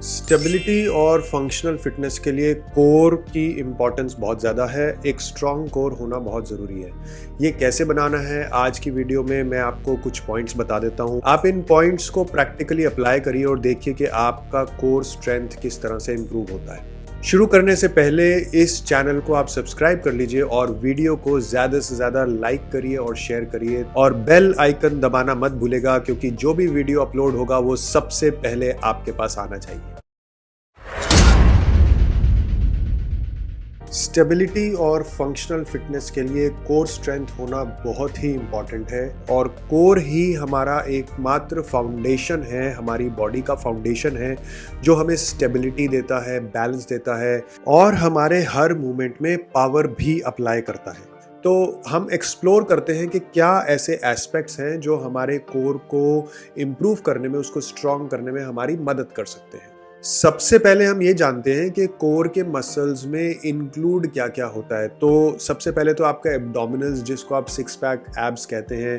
Stability और functional fitness के लिए कोर की इम्पोर्टेंस बहुत ज़्यादा है। एक स्ट्रॉन्ग कोर होना बहुत ज़रूरी है। ये कैसे बनाना है, आज की वीडियो में मैं आपको कुछ पॉइंट्स बता देता हूँ। आप इन पॉइंट्स को प्रैक्टिकली अप्लाई करिए और देखिए कि आपका कोर स्ट्रेंथ किस तरह से इम्प्रूव होता है। शुरू करने से पहले इस चैनल को आप सब्सक्राइब कर लीजिए और वीडियो को ज़्यादा से ज़्यादा लाइक करिए और शेयर करिए और बेल आइकन दबाना मत भूलेगा, क्योंकि जो भी वीडियो अपलोड होगा वो सबसे पहले आपके पास आना चाहिए। स्टेबिलिटी और फंक्शनल फिटनेस के लिए कोर स्ट्रेंथ होना बहुत ही इम्पॉर्टेंट है और कोर ही हमारा एकमात्र फाउंडेशन है, हमारी बॉडी का फाउंडेशन है जो हमें स्टेबिलिटी देता है, बैलेंस देता है और हमारे हर मूवमेंट में पावर भी अप्लाई करता है। तो हम एक्सप्लोर करते हैं कि क्या ऐसे एस्पेक्ट्स हैं जो हमारे कोर को इम्प्रूव करने में, उसको स्ट्रॉन्ग करने में हमारी मदद कर सकते हैं। सबसे पहले हम ये जानते हैं कि कोर के मसल्स में इंक्लूड क्या क्या होता है। तो सबसे पहले तो आपका एब्डोमिनल्स, जिसको आप सिक्स पैक एब्स कहते हैं,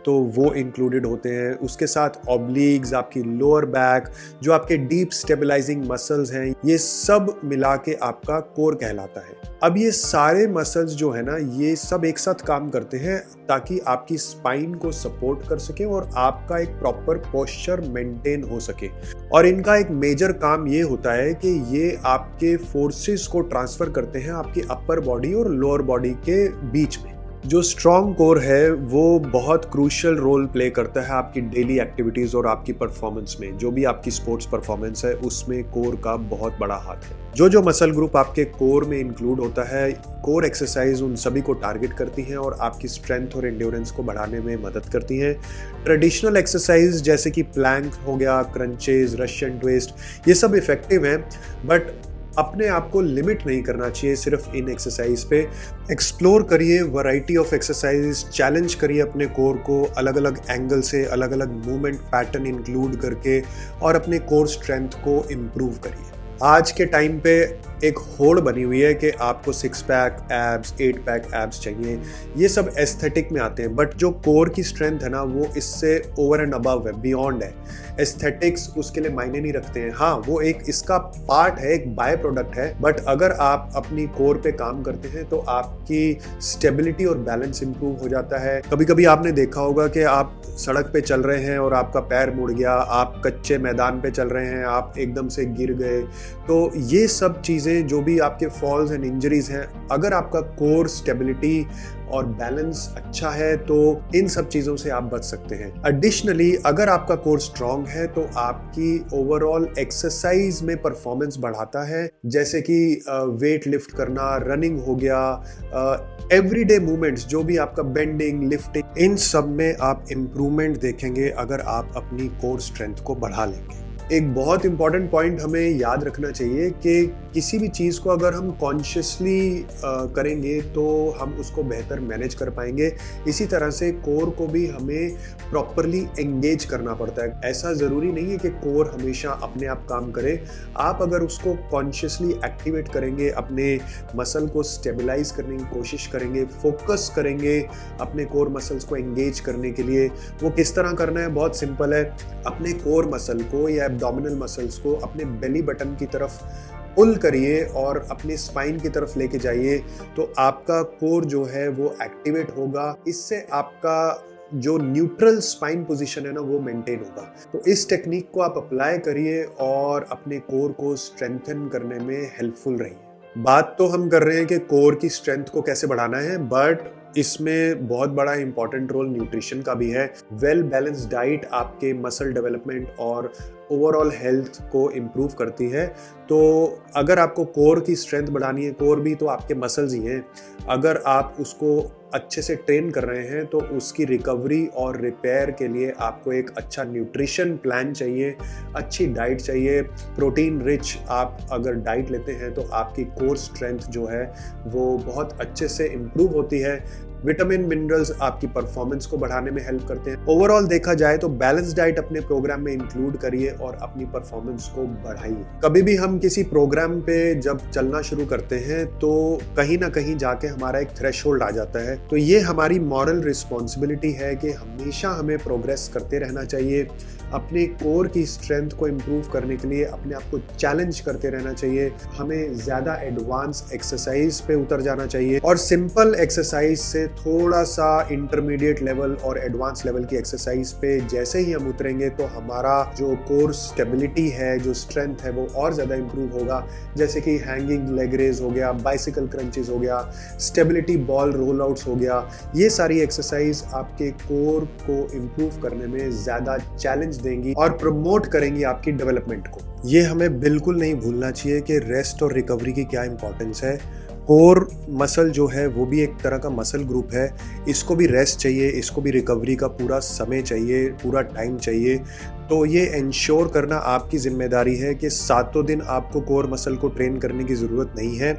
तो वो इंक्लूडेड होते हैं। उसके साथ ऑब्लिक्स, आपकी लोअर बैक, जो आपके डीप स्टेबलाइजिंग मसल्स हैं, ये सब मिला के आपका कोर कहलाता है। अब ये सारे मसल्स जो है ना, ये सब एक साथ काम करते हैं ताकि आपकी स्पाइन को सपोर्ट कर सके और आपका एक प्रॉपर पोस्चर मेंटेन हो सके। और इनका एक मेजर काम ये होता है कि ये आपके फोर्सेस को ट्रांसफर करते हैं आपकी अपर बॉडी और लोअर बॉडी के बीच में। जो स्ट्रॉन्ग कोर है वो बहुत क्रूशियल रोल प्ले करता है आपकी डेली एक्टिविटीज़ और आपकी परफॉर्मेंस में। जो भी आपकी स्पोर्ट्स परफॉर्मेंस है उसमें कोर का बहुत बड़ा हाथ है। जो मसल ग्रुप आपके कोर में इंक्लूड होता है, कोर एक्सरसाइज उन सभी को टारगेट करती हैं और आपकी स्ट्रेंथ और एंड्योरेंस को बढ़ाने में मदद करती हैं। ट्रेडिशनल एक्सरसाइज जैसे कि प्लैंक हो गया, क्रंचेज, रशियन ट्विस्ट, ये सब इफेक्टिव हैं, बट अपने आप को लिमिट नहीं करना चाहिए सिर्फ इन एक्सरसाइज पे। एक्सप्लोर करिए वैरायटी ऑफ एक्सरसाइज, चैलेंज करिए अपने कोर को अलग अलग एंगल से, अलग अलग मूवमेंट पैटर्न इंक्लूड करके और अपने कोर स्ट्रेंथ को इम्प्रूव करिए। आज के टाइम पे एक होड़ बनी हुई है कि आपको six pack abs, 8 pack abs चाहिए। ये सब एस्थेटिक में आते हैं, बट जो कोर की स्ट्रेंथ है ना, वो इससे ओवर एंड अबव है, बियॉन्ड है। एस्थेटिक्स उसके लिए मायने नहीं रखते हैं। हाँ, वो एक इसका पार्ट है, एक बाय प्रोडक्ट है, बट अगर आप अपनी कोर पे काम करते हैं तो आपकी स्टेबिलिटी और बैलेंस इंप्रूव हो जाता है। कभी कभी आपने देखा होगा कि आप सड़क पे चल रहे हैं और आपका पैर मुड़ गया, आप कच्चे मैदान पे चल रहे हैं, आप एकदम से गिर गए। तो ये सब चीज़ें जो भी आपके फॉल्स एंड इंजरीज हैं, अगर आपका कोर स्टेबिलिटी और बैलेंस अच्छा है तो इन सब चीज़ों से आप बच सकते हैं। एडिशनली अगर आपका कोर स्ट्रांग है तो आपकी ओवरऑल एक्सरसाइज में परफॉर्मेंस बढ़ाता है, जैसे कि वेट लिफ्ट करना, रनिंग हो गया, एवरीडे मूवमेंट्स, जो भी आपका बेंडिंग, लिफ्टिंग, इन सब में आप इम्प्रूवमेंट देखेंगे अगर आप अपनी कोर स्ट्रेंथ को बढ़ा लेंगे। एक बहुत इंपॉर्टेंट पॉइंट हमें याद रखना चाहिए कि किसी भी चीज़ को अगर हम कॉन्शियसली करेंगे तो हम उसको बेहतर मैनेज कर पाएंगे। इसी तरह से कोर को भी हमें प्रॉपरली एंगेज करना पड़ता है। ऐसा ज़रूरी नहीं है कि कोर हमेशा अपने आप काम करे। आप अगर उसको कॉन्शियसली एक्टिवेट करेंगे, अपने मसल को स्टेबलाइज करने की कोशिश करेंगे, फोकस करेंगे अपने कोर मसल्स को एंगेज करने के लिए। वो किस तरह करना है, बहुत सिंपल है। अपने कोर मसल को या एब्डोमिनल मसल्स को अपने बेली बटन की तरफ पुल करिए और अपने स्पाइन की तरफ लेके जाइए, तो आपका कोर जो है वो एक्टिवेट होगा। इससे आपका जो न्यूट्रल स्पाइन पोजीशन है ना, वो मेंटेन होगा। तो इस टेक्निक को आप अप्लाई करिए और अपने कोर को स्ट्रेंथन करने में हेल्पफुल रहिए। बात तो हम कर रहे हैं कि कोर की स्ट्रेंथ को कैसे बढ़ाना है, बट इसमें बहुत बड़ा इंपॉर्टेंट रोल न्यूट्रिशन का भी है। वेल बैलेंस्ड डाइट आपके मसल डेवलपमेंट और ओवरऑल हेल्थ को इम्प्रूव करती है। तो अगर आपको कोर की स्ट्रेंथ बढ़ानी है, कोर भी तो आपके मसल्स ही हैं, अगर आप उसको अच्छे से ट्रेन कर रहे हैं तो उसकी रिकवरी और रिपेयर के लिए आपको एक अच्छा न्यूट्रिशन प्लान चाहिए, अच्छी डाइट चाहिए। प्रोटीन रिच आप अगर डाइट लेते हैं तो आपकी कोर स्ट्रेंथ जो है वो बहुत अच्छे से इम्प्रूव होती है। विटामिन, मिनरल्स आपकी परफॉर्मेंस को बढ़ाने में हेल्प करते हैं। ओवरऑल देखा जाए तो बैलेंस डाइट अपने प्रोग्राम में इंक्लूड करिए और अपनी परफॉर्मेंस को बढ़ाइए। कभी भी हम किसी प्रोग्राम पे जब चलना शुरू करते हैं तो कहीं ना कहीं जाके हमारा एक थ्रेशोल्ड आ जाता है। तो ये हमारी मॉरल रिस्पॉन्सिबिलिटी है कि हमेशा हमें प्रोग्रेस करते रहना चाहिए। अपने कोर की स्ट्रेंथ को इम्प्रूव करने के लिए अपने आप को चैलेंज करते रहना चाहिए। हमें ज़्यादा एडवांस एक्सरसाइज पे उतर जाना चाहिए और सिंपल एक्सरसाइज से थोड़ा सा इंटरमीडिएट लेवल और एडवांस लेवल की एक्सरसाइज पे जैसे ही हम उतरेंगे तो हमारा जो कोर स्टेबिलिटी है, जो स्ट्रेंथ है, वो और ज़्यादा इम्प्रूव होगा। जैसे कि हैंगिंग लेग रेज हो गया, बाइसिकल क्रंचेस हो गया, स्टेबिलिटी बॉल रोल आउट्स हो गया। ये सारी एक्सरसाइज आपके कोर को इम्प्रूव करने में ज़्यादा चैलेंज देंगी और प्रमोट करेंगी आपकी डेवलपमेंट को। ये हमें बिल्कुल नहीं भूलना चाहिए कि रेस्ट और रिकवरी की क्या इंपॉर्टेंस है। कोर मसल जो है वो भी एक तरह का मसल ग्रुप है, इसको भी रेस्ट चाहिए, इसको भी रिकवरी का पूरा समय चाहिए, पूरा टाइम चाहिए। तो ये इंश्योर करना आपकी जिम्मेदारी है कि सातों दिन आपको कोर मसल को ट्रेन करने की ज़रूरत नहीं है।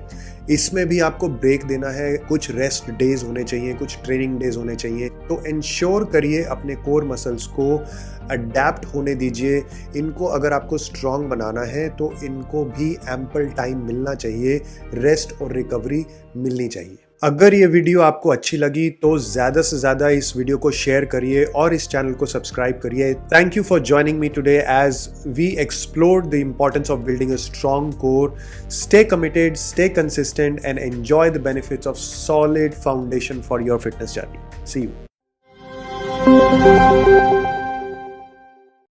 इसमें भी आपको ब्रेक देना है, कुछ रेस्ट डेज होने चाहिए, कुछ ट्रेनिंग डेज होने चाहिए। तो इंश्योर करिए अपने कोर मसल्स को अडेप्ट होने दीजिए। इनको अगर आपको स्ट्रॉन्ग बनाना है तो इनको भी एम्पल टाइम मिलना चाहिए, रेस्ट और रिकवरी मिलनी चाहिए। अगर ये वीडियो आपको अच्छी लगी तो ज़्यादा से ज़्यादा इस वीडियो को शेयर करिए और इस चैनल को सब्सक्राइब करिए। Thank you for joining me today as we explored the importance of building a strong core. Stay committed, stay consistent and enjoy the benefits of solid foundation for your fitness journey. See you.